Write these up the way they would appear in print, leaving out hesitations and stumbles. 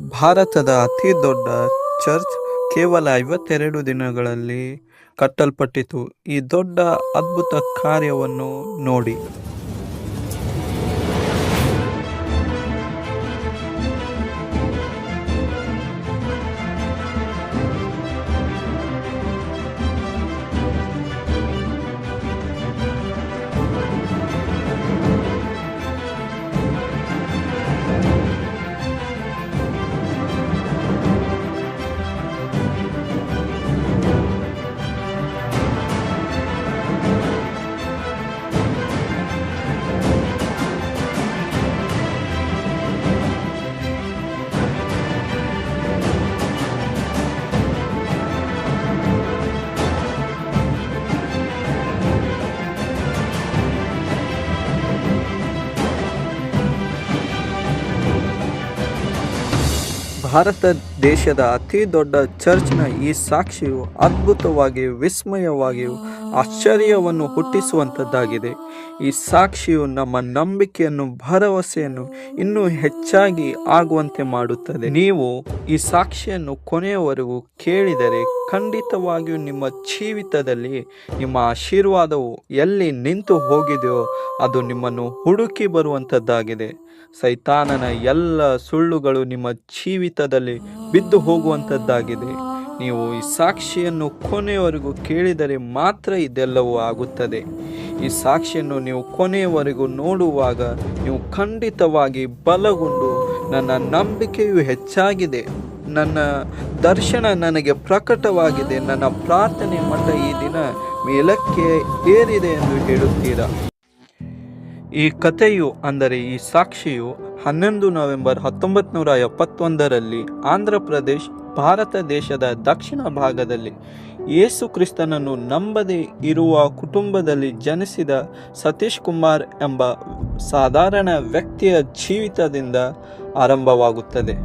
ಭಾರತದ ಅತಿ ದೊಡ್ಡ ಚರ್ಚ್ ಕೇವಲ 52 ದಿನಗಳಲ್ಲಿ ಕಟ್ಟಲ್ಪಟ್ಟಿತು. ಈ ದೊಡ್ಡ ಅದ್ಭುತ ಕಾರ್ಯವನ್ನು ನೋಡಿ. ಭಾರತ ದೇಶದ ಅತಿ ದೊಡ್ಡ ಚರ್ಚ್ನ ಈ ಸಾಕ್ಷಿಯು ಅದ್ಭುತವಾಗಿಯೂ ವಿಸ್ಮಯವಾಗಿಯೂ ಆಶ್ಚರ್ಯವನ್ನು ಹುಟ್ಟಿಸುವಂಥದ್ದಾಗಿದೆ. ಈ ಸಾಕ್ಷಿಯು ನಮ್ಮ ನಂಬಿಕೆಯನ್ನು, ಭರವಸೆಯನ್ನು ಇನ್ನೂ ಹೆಚ್ಚಾಗಿ ಆಗುವಂತೆ ಮಾಡುತ್ತದೆ. ನೀವು ಈ ಸಾಕ್ಷಿಯನ್ನು ಕೊನೆಯವರೆಗೂ ಕೇಳಿದರೆ ಖಂಡಿತವಾಗಿಯೂ ನಿಮ್ಮ ಜೀವಿತದಲ್ಲಿ ನಿಮ್ಮ ಆಶೀರ್ವಾದವು ಎಲ್ಲಿ ನಿಂತು ಹೋಗಿದೆಯೋ ಅದು ನಿಮ್ಮನ್ನು ಹುಡುಕಿ ಬರುವಂಥದ್ದಾಗಿದೆ. ಸೈತಾನನ ಎಲ್ಲ ಸುಳ್ಳುಗಳು ನಿಮ್ಮ ಜೀವಿತದಲ್ಲಿ ಬಿದ್ದು ಹೋಗುವಂಥದ್ದಾಗಿದೆ. ನೀವು ಈ ಸಾಕ್ಷಿಯನ್ನು ಕೊನೆಯವರೆಗೂ ಕೇಳಿದರೆ ಮಾತ್ರ ಇದೆಲ್ಲವೂ ಆಗುತ್ತದೆ. ಈ ಸಾಕ್ಷಿಯನ್ನು ನೀವು ಕೊನೆಯವರೆಗೂ ನೋಡುವಾಗ ನೀವು ಖಂಡಿತವಾಗಿ ಬಲಗೊಂಡು, ನನ್ನ ನಂಬಿಕೆಯು ಹೆಚ್ಚಾಗಿದೆ, ನನ್ನ ದರ್ಶನ ನನಗೆ ಪ್ರಕಟವಾಗಿದೆ, ನನ್ನ ಪ್ರಾರ್ಥನೆ ಮಟ್ಟ ಈ ದಿನ ಮೇಲಕ್ಕೆ ಏರಿದೆ ಎಂದು ಹೇಳುತ್ತೀರಾ. ಈ ಕಥೆಯು ಅಂದರೆ ಈ ಸಾಕ್ಷಿಯು 11 ನವೆಂಬರ್ 1971ರಲ್ಲಿ ಆಂಧ್ರ ಪ್ರದೇಶ್, ಭಾರತ ದೇಶದ ದಕ್ಷಿಣ ಭಾಗದಲ್ಲಿ ಯೇಸು ಕ್ರಿಸ್ತನನ್ನು ನಂಬದೇ ಇರುವ ಕುಟುಂಬದಲ್ಲಿ ಜನಿಸಿದ ಸತೀಶ್ ಕುಮಾರ್ ಎಂಬ ಸಾಧಾರಣ ವ್ಯಕ್ತಿಯ ಜೀವಿತದಿಂದ ಆರಂಭವಾಗುತ್ತದೆ.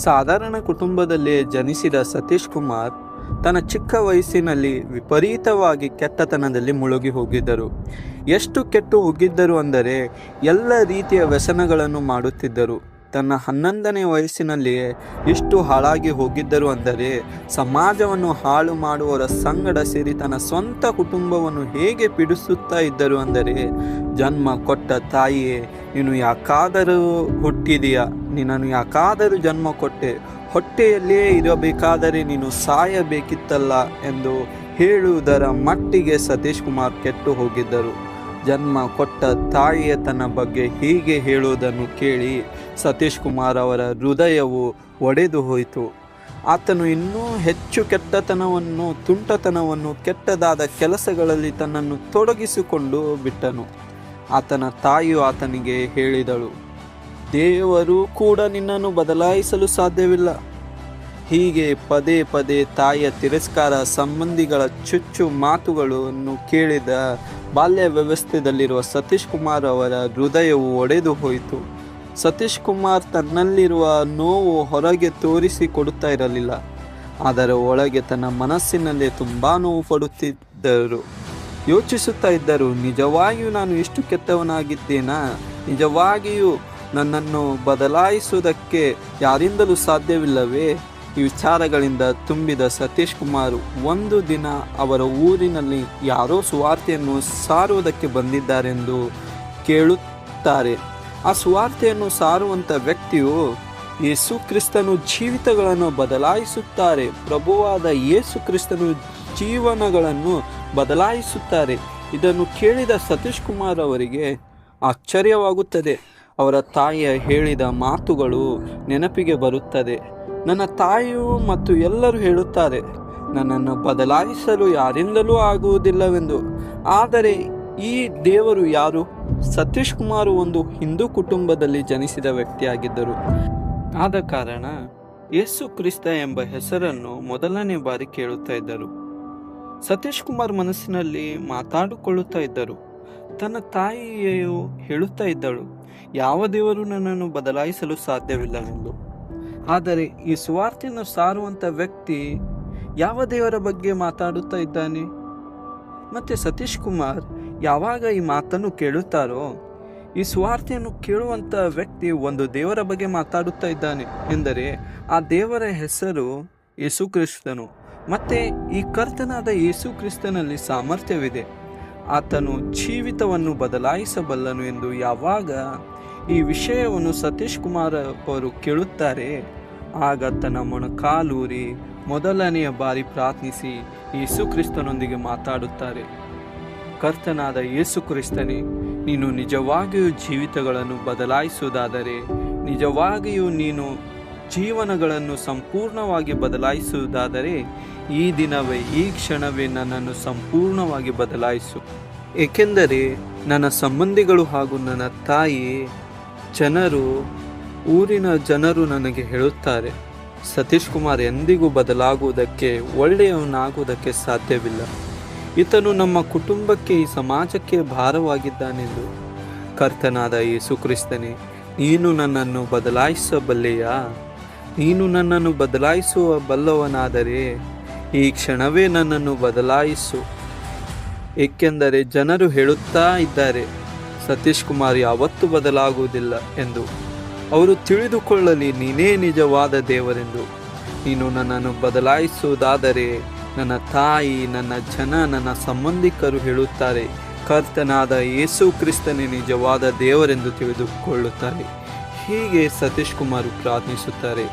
ಸಾಧಾರಣ ಕುಟುಂಬದಲ್ಲಿ ಜನಿಸಿದ ಸತೀಶ್ ಕುಮಾರ್ ತನ್ನ ಚಿಕ್ಕ ವಯಸ್ಸಿನಲ್ಲಿ ವಿಪರೀತವಾಗಿ ಕೆಟ್ಟತನದಲ್ಲಿ ಮುಳುಗಿ ಹೋಗಿದ್ದರು. ಎಷ್ಟು ಕೆಟ್ಟು ಹೋಗಿದ್ದರು ಅಂದರೆ ಎಲ್ಲ ರೀತಿಯ ವ್ಯಸನಗಳನ್ನು ಮಾಡುತ್ತಿದ್ದರು. ತನ್ನ 11ನೇ ವಯಸ್ಸಿನಲ್ಲಿಯೇ ಎಷ್ಟು ಹಾಳಾಗಿ ಹೋಗಿದ್ದರು ಅಂದರೆ ಸಮಾಜವನ್ನು ಹಾಳು ಮಾಡುವವರ ಸಂಗಡ ಸೇರಿ ತನ್ನ ಸ್ವಂತ ಕುಟುಂಬವನ್ನು ಹೇಗೆ ಪೀಡಿಸುತ್ತಾ ಇದ್ದರು ಅಂದರೆ, ಜನ್ಮ ಕೊಟ್ಟ ತಾಯಿಯೇ, ನೀನು ಯಾಕಾದರೂ ಹುಟ್ಟಿದೆಯಾ, ನಿನ್ನನ್ನು ಯಾಕಾದರೂ ಜನ್ಮ ಕೊಟ್ಟೆ, ಹೊಟ್ಟೆಯಲ್ಲೇ ಇರಬೇಕಾದರೆ ನೀನು ಸಾಯಬೇಕಿತ್ತಲ್ಲ ಎಂದು ಹೇಳುವುದರ ಮಟ್ಟಿಗೆ ಸತೀಶ್ ಕುಮಾರ್ ಕೆಟ್ಟು ಹೋಗಿದ್ದರು. ಜನ್ಮ ಕೊಟ್ಟ ತಾಯಿಯ ತನ್ನ ಬಗ್ಗೆ ಹೀಗೆ ಹೇಳುವುದನ್ನು ಕೇಳಿ ಸತೀಶ್ ಕುಮಾರ್ ಅವರ ಹೃದಯವು ಒಡೆದು ಹೋಯಿತು. ಆತನು ಇನ್ನೂ ಹೆಚ್ಚು ಕೆಟ್ಟತನವನ್ನು, ತುಂಟತನವನ್ನು, ಕೆಟ್ಟದಾದ ಕೆಲಸಗಳಲ್ಲಿ ತನ್ನನ್ನು ತೊಡಗಿಸಿಕೊಂಡು ಬಿಟ್ಟನು. ಆತನ ತಾಯಿಯು ಆತನಿಗೆ ಹೇಳಿದಳು, ದೇವರು ಕೂಡ ನಿನ್ನನ್ನು ಬದಲಾಯಿಸಲು ಸಾಧ್ಯವಿಲ್ಲ. ಹೀಗೆ ಪದೇ ಪದೇ ತಾಯಿಯ ತಿರಸ್ಕಾರ, ಸಂಬಂಧಿಗಳ ಚುಚ್ಚು ಮಾತುಗಳನ್ನು ಕೇಳಿದ ಬಾಲ್ಯ ವ್ಯವಸ್ಥೆಯಲ್ಲಿರುವ ಸತೀಶ್ ಕುಮಾರ್ ಅವರ ಹೃದಯವು ಒಡೆದು ಹೋಯಿತು. ಸತೀಶ್ ಕುಮಾರ್ ತನ್ನಲ್ಲಿರುವ ನೋವು ಹೊರಗೆ ತೋರಿಸಿಕೊಡುತ್ತಾ ಇರಲಿಲ್ಲ, ಆದರೆ ಒಳಗೆ ತನ್ನ ಮನಸ್ಸಿನಲ್ಲೇ ತುಂಬ ನೋವು ಪಡುತ್ತಿದ್ದರು. ಯೋಚಿಸುತ್ತಾ ಇದ್ದರು, ನಿಜವಾಗಿಯೂ ನಾನು ಇಷ್ಟು ಕೆಟ್ಟವನಾಗಿದ್ದೇನಾ? ನಿಜವಾಗಿಯೂ ನನ್ನನ್ನು ಬದಲಾಯಿಸುವುದಕ್ಕೆ ಯಾರಿಂದಲೂ ಸಾಧ್ಯವಿಲ್ಲವೇ? ಈ ವಿಚಾರಗಳಿಂದ ತುಂಬಿದ ಸತೀಶ್ ಕುಮಾರ್ ಒಂದು ದಿನ ಅವರ ಊರಿನಲ್ಲಿ ಯಾರೋ ಸುವಾರ್ತೆಯನ್ನು ಸಾರುವುದಕ್ಕೆ ಬಂದಿದ್ದಾರೆಂದು ಕೇಳುತ್ತಾರೆ. ಆ ಸುವಾರ್ತೆಯನ್ನು ಸಾರುವಂಥ ವ್ಯಕ್ತಿಯು ಯೇಸು ಕ್ರಿಸ್ತನು ಜೀವಿತಗಳನ್ನು ಬದಲಾಯಿಸುತ್ತಾರೆ, ಪ್ರಭುವಾದ ಯೇಸು ಕ್ರಿಸ್ತನು ಜೀವನಗಳನ್ನು ಬದಲಾಯಿಸುತ್ತಾರೆ. ಇದನ್ನು ಕೇಳಿದ ಸತೀಶ್ ಕುಮಾರ್ ಅವರಿಗೆ ಆಶ್ಚರ್ಯವಾಗುತ್ತದೆ. ಅವರ ತಾಯಿಯ ಹೇಳಿದ ಮಾತುಗಳು ನೆನಪಿಗೆ ಬರುತ್ತದೆ. ನನ್ನ ತಾಯಿಯು ಮತ್ತು ಎಲ್ಲರೂ ಹೇಳುತ್ತಾರೆ, ನನ್ನನ್ನು ಬದಲಾಯಿಸಲು ಯಾರಿಂದಲೂ ಆಗುವುದಿಲ್ಲವೆಂದು. ಆದರೆ ಈ ದೇವರು ಯಾರು? ಸತೀಶ್ ಕುಮಾರ್ ಒಂದು ಹಿಂದೂ ಕುಟುಂಬದಲ್ಲಿ ಜನಿಸಿದ ವ್ಯಕ್ತಿಯಾಗಿದ್ದರು. ಆದ ಕಾರಣ ಯೇಸು ಕ್ರಿಸ್ತ ಎಂಬ ಹೆಸರನ್ನು ಮೊದಲನೇ ಬಾರಿ ಕೇಳುತ್ತಾ ಇದ್ದರು. ಸತೀಶ್ ಕುಮಾರ್ ಮನಸ್ಸಿನಲ್ಲಿ ಮಾತಾಡಿಕೊಳ್ಳುತ್ತಾ ಇದ್ದರು. ತನ್ನ ತಾಯಿಯು ಹೇಳುತ್ತಾ ಇದ್ದಳು, ಯಾವ ದೇವರು ನನ್ನನ್ನು ಬದಲಾಯಿಸಲು ಸಾಧ್ಯವಿಲ್ಲವೆಂದು. ಆದರೆ ಈ ಸುವಾರ್ತೆಯನ್ನು ಸಾರುವಂಥ ವ್ಯಕ್ತಿ ಯಾವ ದೇವರ ಬಗ್ಗೆ ಮಾತಾಡುತ್ತಾ ಇದ್ದಾನೆ? ಮತ್ತು ಸತೀಶ್ ಕುಮಾರ್ ಯಾವಾಗ ಈ ಮಾತನ್ನು ಕೇಳುತ್ತಾರೋ ಈ ಸುವಾರ್ತೆಯನ್ನು ಕೇಳುವಂಥ ವ್ಯಕ್ತಿ ಒಂದು ದೇವರ ಬಗ್ಗೆ ಮಾತಾಡುತ್ತಾ ಇದ್ದಾನೆ ಎಂದರೆ ಆ ದೇವರ ಹೆಸರು ಯೇಸು ಕ್ರಿಸ್ತನು. ಮತ್ತು ಈ ಕರ್ತನಾದ ಯೇಸು ಕ್ರಿಸ್ತನಲ್ಲಿ ಸಾಮರ್ಥ್ಯವಿದೆ. ಆತನು ಜೀವಿತವನ್ನು ಬದಲಾಯಿಸಬಲ್ಲನು ಎಂದು ಯಾವಾಗ ಈ ವಿಷಯವನ್ನು ಸತೀಶ್ ಕುಮಾರ್ ಅವರು ಕೇಳುತ್ತಾರೆ, ಆಗ ತನ್ನ ಮೊಣಕಾಲೂರಿ ಮೊದಲನೆಯ ಬಾರಿ ಪ್ರಾರ್ಥಿಸಿ ಯೇಸು ಕ್ರಿಸ್ತನೊಂದಿಗೆ ಮಾತಾಡುತ್ತಾರೆ. ಕರ್ತನಾದ ಯೇಸು ಕ್ರಿಸ್ತನೇ, ನೀನು ನಿಜವಾಗಿಯೂ ಜೀವಿತಗಳನ್ನು ಬದಲಾಯಿಸುವುದಾದರೆ, ನಿಜವಾಗಿಯೂ ನೀನು ಜೀವನಗಳನ್ನು ಸಂಪೂರ್ಣವಾಗಿ ಬದಲಾಯಿಸುವುದಾದರೆ, ಈ ದಿನವೇ ಈ ಕ್ಷಣವೇ ನನ್ನನ್ನು ಸಂಪೂರ್ಣವಾಗಿ ಬದಲಾಯಿಸು. ಏಕೆಂದರೆ ನನ್ನ ಸಂಬಂಧಿಗಳು ಹಾಗೂ ನನ್ನ ತಾಯಿ ಜನರು, ಊರಿನ ಜನರು ನನಗೆ ಹೇಳುತ್ತಾರೆ, ಸತೀಶ್ ಕುಮಾರ್ ಎಂದಿಗೂ ಬದಲಾಗುವುದಕ್ಕೆ, ಒಳ್ಳೆಯವನಾಗುವುದಕ್ಕೆ ಸಾಧ್ಯವಿಲ್ಲ. ಈತನು ನಮ್ಮ ಕುಟುಂಬಕ್ಕೆ, ಈ ಸಮಾಜಕ್ಕೆ ಭಾರವಾಗಿದ್ದಾನೆಂದು. ಕರ್ತನಾದ ಯೇಸು ಕ್ರಿಸ್ತನೇ, ನೀನು ನನ್ನನ್ನು ಬದಲಾಯಿಸಬಲ್ಲೆಯಾ? ನೀನು ನನ್ನನ್ನು ಬದಲಾಯಿಸುವ ಬಲ್ಲವನಾದರೆ ಈ ಕ್ಷಣವೇ ನನ್ನನ್ನು ಬದಲಾಯಿಸು. ಏಕೆಂದರೆ ಜನರು ಹೇಳುತ್ತಾ ಇದ್ದಾರೆ, ಸತೀಶ್ ಕುಮಾರ್ ಯಾವತ್ತೂ ಬದಲಾಗುವುದಿಲ್ಲ ಎಂದು. ಅವರು ತಿಳಿದುಕೊಳ್ಳಲಿ ನೀನೇ ನಿಜವಾದ ದೇವರೆಂದು. ನೀನು ನನ್ನನ್ನು ಬದಲಾಯಿಸುವುದಾದರೆ, ನನ್ನ ತಾಯಿ, ನನ್ನ ಜನ, ನನ್ನ ಸಂಬಂಧಿಕರು ಹೇಳುತ್ತಾರೆ, ಕರ್ತನಾದ ಯೇಸು ಕ್ರಿಸ್ತನೇ ನಿಜವಾದ ದೇವರೆಂದು ತಿಳಿದುಕೊಳ್ಳುತ್ತಾರೆ. ಹೀಗೆ ಸತೀಶ್ ಕುಮಾರ್ ಪ್ರಾರ್ಥಿಸುತ್ತಾರೆ.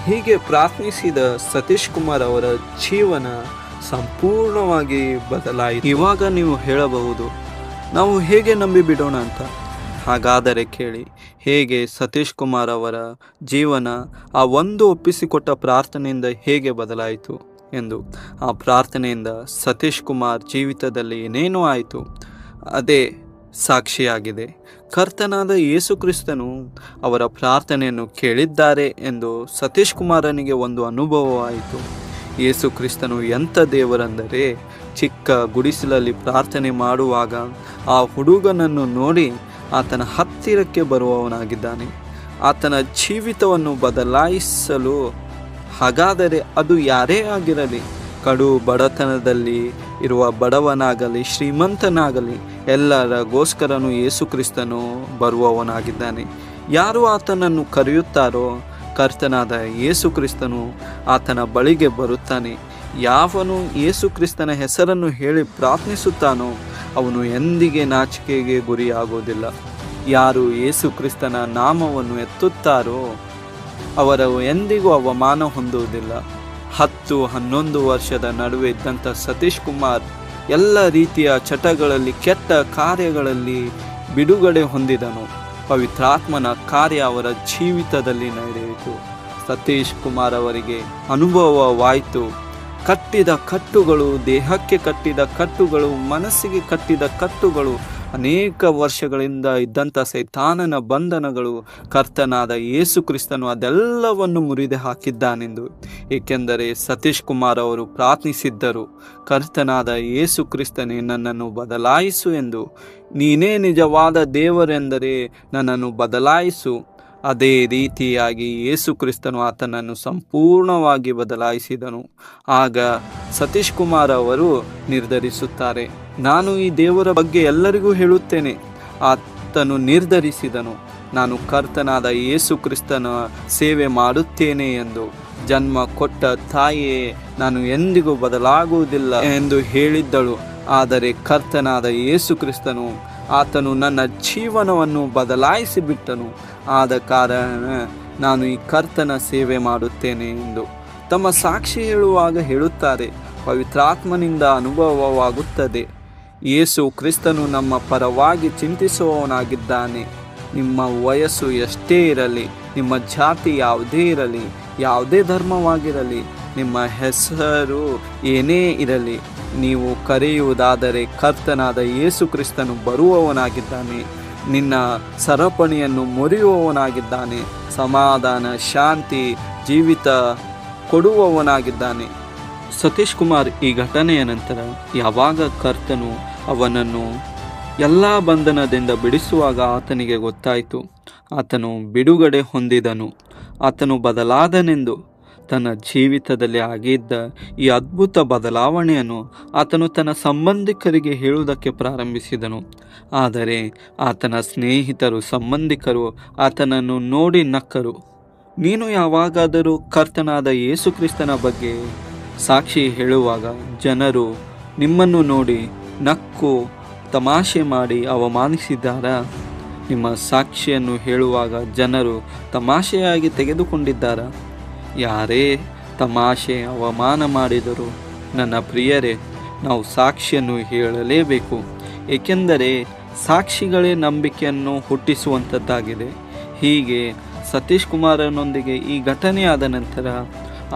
ಹೀಗೆ ಪ್ರಾರ್ಥಿಸಿದ ಸತೀಶ್ ಕುಮಾರ್ ಅವರ ಜೀವನ ಸಂಪೂರ್ಣವಾಗಿ ಬದಲಾಯಿತು. ಇವಾಗ ನೀವು ಹೇಳಬಹುದು, ನಾವು ಹೇಗೆ ನಂಬಿ ಬಿಡೋಣ ಅಂತ. ಹಾಗಾದರೆ ಕೇಳಿ, ಹೇಗೆ ಸತೀಶ್ ಕುಮಾರ್ ಅವರ ಜೀವನ ಆ ಒಂದು ಒಪ್ಪಿಸಿಕೊಟ್ಟ ಪ್ರಾರ್ಥನೆಯಿಂದ ಹೇಗೆ ಬದಲಾಯಿತು ಎಂದು. ಆ ಪ್ರಾರ್ಥನೆಯಿಂದ ಸತೀಶ್ ಕುಮಾರ್ ಜೀವಿತದಲ್ಲಿ ಏನೇನೋ ಆಯಿತು, ಅದೇ ಸಾಕ್ಷಿಯಾಗಿದೆ. ಕರ್ತನಾದ ಯೇಸು ಕ್ರಿಸ್ತನು ಅವರ ಪ್ರಾರ್ಥನೆಯನ್ನು ಕೇಳಿದ್ದಾರೆ ಎಂದು ಸತೀಶ್ ಕುಮಾರನಿಗೆ ಒಂದು ಅನುಭವವಾಯಿತು. ಯೇಸು ಕ್ರಿಸ್ತನು ಎಂಥ ದೇವರೆಂದರೆ, ಚಿಕ್ಕ ಗುಡಿಸಲಲ್ಲಿ ಪ್ರಾರ್ಥನೆ ಮಾಡುವಾಗ ಆ ಹುಡುಗನನ್ನು ನೋಡಿ ಆತನ ಹತ್ತಿರಕ್ಕೆ ಬರುವವನಾಗಿದ್ದಾನೆ. ಆತನ ಜೀವಿತವನ್ನು ಬದಲಾಯಿಸಲು, ಹಾಗಾದರೆ ಅದು ಯಾರೇ ಆಗಿರಲಿ, ಕಡು ಬಡತನದಲ್ಲಿ ಇರುವ ಬಡವನಾಗಲಿ ಶ್ರೀಮಂತನಾಗಲಿ, ಎಲ್ಲರಿಗೋಸ್ಕರನು ಯೇಸು ಕ್ರಿಸ್ತನು ಬರುವವನಾಗಿದ್ದಾನೆ. ಯಾರು ಆತನನ್ನು ಕರೆಯುತ್ತಾರೋ ಕರ್ತನಾದ ಯೇಸು ಕ್ರಿಸ್ತನು ಆತನ ಬಳಿಗೆ ಬರುತ್ತಾನೆ. ಯಾವನು ಯೇಸು ಕ್ರಿಸ್ತನ ಹೆಸರನ್ನು ಹೇಳಿ ಪ್ರಾರ್ಥಿಸುತ್ತಾನೋ ಅವನು ಎಂದಿಗೆ ನಾಚಿಕೆಗೆ ಗುರಿಯಾಗುವುದಿಲ್ಲ. ಯಾರು ಯೇಸು ಕ್ರಿಸ್ತನ ನಾಮವನ್ನು ಎತ್ತುತ್ತಾರೋ ಅವರು ಎಂದಿಗೂ ಅವಮಾನ ಹೊಂದುವುದಿಲ್ಲ. 10-11 ವರ್ಷದ ನಡುವೆ ಇದ್ದಂಥ ಸತೀಶ್ ಕುಮಾರ್ ಎಲ್ಲ ರೀತಿಯ ಚಟಗಳಲ್ಲಿ, ಕೆಟ್ಟ ಕಾರ್ಯಗಳಲ್ಲಿ ಬಿಡುಗಡೆ ಹೊಂದಿದನು. ಪವಿತ್ರಾತ್ಮನ ಕಾರ್ಯ ಅವರ ಜೀವಿತದಲ್ಲಿ ನಡೆಯಿತು. ಸತೀಶ್ ಕುಮಾರ್ ಅವರಿಗೆ ಅನುಭವವಾಯಿತು. ಕಟ್ಟಿದ ಕಟ್ಟುಗಳು, ದೇಹಕ್ಕೆ ಕಟ್ಟಿದ ಕಟ್ಟುಗಳು, ಮನಸ್ಸಿಗೆ ಕಟ್ಟಿದ ಕಟ್ಟುಗಳು, ಅನೇಕ ವರ್ಷಗಳಿಂದ ಇದ್ದಂಥ ಸೈತಾನನ ಬಂಧನಗಳು ಕರ್ತನಾದ ಯೇಸು ಕ್ರಿಸ್ತನು ಅದೆಲ್ಲವನ್ನು ಮುರಿದು ಹಾಕಿದ್ದಾನೆಂದು. ಏಕೆಂದರೆ ಸತೀಶ್ ಕುಮಾರ್ ಅವರು ಪ್ರಾರ್ಥಿಸಿದ್ದರು, ಕರ್ತನಾದ ಯೇಸು ಕ್ರಿಸ್ತನೇ ನನ್ನನ್ನು ಬದಲಾಯಿಸು ಎಂದು. ನೀನೇ ನಿಜವಾದ ದೇವರೆಂದರೆ ನನ್ನನ್ನು ಬದಲಾಯಿಸು. ಅದೇ ರೀತಿಯಾಗಿ ಯೇಸು ಕ್ರಿಸ್ತನು ಆತನನ್ನು ಸಂಪೂರ್ಣವಾಗಿ ಬದಲಾಯಿಸಿದನು. ಆಗ ಸತೀಶ್ ಕುಮಾರ್ ಅವರು ನಿರ್ಧರಿಸುತ್ತಾರೆ, ನಾನು ಈ ದೇವರ ಬಗ್ಗೆ ಎಲ್ಲರಿಗೂ ಹೇಳುತ್ತೇನೆ. ಆತನು ನಿರ್ಧರಿಸಿದನು, ನಾನು ಕರ್ತನಾದ ಯೇಸು ಕ್ರಿಸ್ತನ ಸೇವೆ ಮಾಡುತ್ತೇನೆ ಎಂದು. ಜನ್ಮ ಕೊಟ್ಟ ತಾಯಿಯೇ ನಾನು ಎಂದಿಗೂ ಬದಲಾಗುವುದಿಲ್ಲ ಎಂದು ಹೇಳಿದ್ದಳು. ಆದರೆ ಕರ್ತನಾದ ಯೇಸು ಕ್ರಿಸ್ತನು ಆತನು ನನ್ನ ಜೀವನವನ್ನು ಬದಲಾಯಿಸಿಬಿಟ್ಟನು. ಆದ ಕಾರಣ ನಾನು ಈ ಕರ್ತನ ಸೇವೆ ಮಾಡುತ್ತೇನೆ ಎಂದು ತಮ್ಮ ಸಾಕ್ಷಿ ಹೇಳುವಾಗ ಹೇಳುತ್ತಾರೆ. ಪವಿತ್ರಾತ್ಮನಿಂದ ಅನುಭವವಾಗುತ್ತದೆ. ಯೇಸು ಕ್ರಿಸ್ತನು ನಮ್ಮ ಪರವಾಗಿ ಚಿಂತಿಸುವವನಾಗಿದ್ದಾನೆ. ನಿಮ್ಮ ವಯಸ್ಸು ಎಷ್ಟೇ ಇರಲಿ, ನಿಮ್ಮ ಜಾತಿ ಯಾವುದೇ ಇರಲಿ, ಯಾವುದೇ ಧರ್ಮವಾಗಿರಲಿ, ನಿಮ್ಮ ಹೆಸರು ಏನೇ ಇರಲಿ, ನೀವು ಕರೆಯುವುದಾದರೆ ಕರ್ತನಾದ ಯೇಸು ಕ್ರಿಸ್ತನು ಬರುವವನಾಗಿದ್ದಾನೆ. ನಿನ್ನ ಸರಪಣಿಯನ್ನು ಮುರಿಯುವವನಾಗಿದ್ದಾನೆ. ಸಮಾಧಾನ, ಶಾಂತಿ, ಜೀವಿತ ಕೊಡುವವನಾಗಿದ್ದಾನೆ. ಸತೀಶ್ ಕುಮಾರ್ ಈ ಘಟನೆಯ ನಂತರ ಯಾವಾಗ ಕರ್ತನು ಅವನನ್ನು ಎಲ್ಲ ಬಂಧನದಿಂದ ಬಿಡಿಸುವಾಗ ಆತನಿಗೆ ಗೊತ್ತಾಯಿತು, ಆತನು ಬಿಡುಗಡೆ ಹೊಂದಿದನು, ಆತನು ಬದಲಾದನೆಂದು. ತನ್ನ ಜೀವಿತದಲ್ಲಿ ಆಗಿದ್ದ ಈ ಅದ್ಭುತ ಬದಲಾವಣೆಯನ್ನು ಆತನು ತನ್ನ ಸಂಬಂಧಿಕರಿಗೆ ಹೇಳುವುದಕ್ಕೆ ಪ್ರಾರಂಭಿಸಿದನು. ಆದರೆ ಆತನ ಸ್ನೇಹಿತರು, ಸಂಬಂಧಿಕರು ಆತನನ್ನು ನೋಡಿ ನಕ್ಕರು. ನೀನು ಯಾವಾಗಾದರೂ ಕರ್ತನಾದ ಯೇಸು ಕ್ರಿಸ್ತನ ಬಗ್ಗೆ ಸಾಕ್ಷಿ ಹೇಳುವಾಗ ಜನರು ನಿಮ್ಮನ್ನು ನೋಡಿ ನಕ್ಕು ತಮಾಷೆ ಮಾಡಿ ಅವಮಾನಿಸಿದ್ದಾರಾ? ನಿಮ್ಮ ಸಾಕ್ಷಿಯನ್ನು ಹೇಳುವಾಗ ಜನರು ತಮಾಷೆಯಾಗಿ ತೆಗೆದುಕೊಂಡಿದ್ದಾರಾ? ಯಾರೇ ತಮಾಷೆ ಅವಮಾನ ಮಾಡಿದರೂ ನನ್ನ ಪ್ರಿಯರೇ, ನಾವು ಸಾಕ್ಷಿಯನ್ನು ಹೇಳಲೇಬೇಕು. ಏಕೆಂದರೆ ಸಾಕ್ಷಿಗಳೇ ನಂಬಿಕೆಯನ್ನು ಹುಟ್ಟಿಸುವಂಥದ್ದಾಗಿದೆ. ಹೀಗೆ ಸತೀಶ್ ಕುಮಾರನೊಂದಿಗೆ ಈ ಘಟನೆಯಾದ ನಂತರ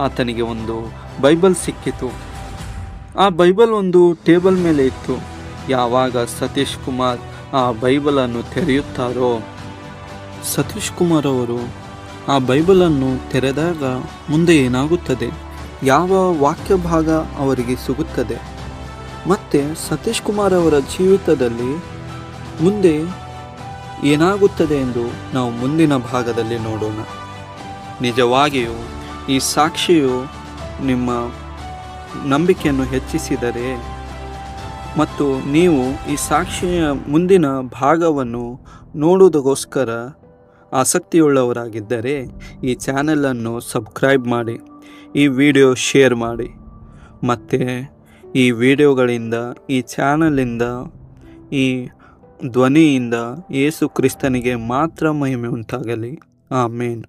ಆತನಿಗೆ ಒಂದು ಬೈಬಲ್ ಸಿಕ್ಕಿತು. ಆ ಬೈಬಲ್ ಒಂದು ಟೇಬಲ್ ಮೇಲೆ ಇತ್ತು. ಯಾವಾಗ ಸತೀಶ್ ಕುಮಾರ್ ಆ ಬೈಬಲನ್ನು ತೆರೆಯುತ್ತಾರೋ, ಸತೀಶ್ ಕುಮಾರ್ ಅವರು ಆ ಬೈಬಲನ್ನು ತೆರೆದಾಗ ಮುಂದೆ ಏನಾಗುತ್ತದೆ, ಯಾವ ವಾಕ್ಯ ಭಾಗ ಅವರಿಗೆ ಸಿಗುತ್ತದೆ, ಮತ್ತು ಸತೀಶ್ ಕುಮಾರ್ ಅವರ ಜೀವಿತದಲ್ಲಿ ಮುಂದೆ ಏನಾಗುತ್ತದೆ ಎಂದು ನಾವು ಮುಂದಿನ ಭಾಗದಲ್ಲಿ ನೋಡೋಣ. ನಿಜವಾಗಿಯೂ ಈ ಸಾಕ್ಷಿಯು ನಿಮ್ಮ ನಂಬಿಕೆಯನ್ನು ಹೆಚ್ಚಿಸಿದರೆ ಮತ್ತು ನೀವು ಈ ಸಾಕ್ಷಿಯ ಮುಂದಿನ ಭಾಗವನ್ನು ನೋಡುವುದಕ್ಕೋಸ್ಕರ ಆಸಕ್ತಿಯುಳ್ಳವರಾಗಿದ್ದರೆ ಈ ಚಾನೆಲನ್ನು ಸಬ್ಸ್ಕ್ರೈಬ್ ಮಾಡಿ, ಈ ವಿಡಿಯೋ ಶೇರ್ ಮಾಡಿ. ಮತ್ತು ಈ ವಿಡಿಯೋಗಳಿಂದ, ಈ ಚಾನಲಿಂದ, ಈ ಧ್ವನಿಯಿಂದ ಯೇಸು ಕ್ರಿಸ್ತನಿಗೆ ಮಾತ್ರ ಮಹಿಮೆ ಉಂಟಾಗಲಿ. ಆಮೇನ್.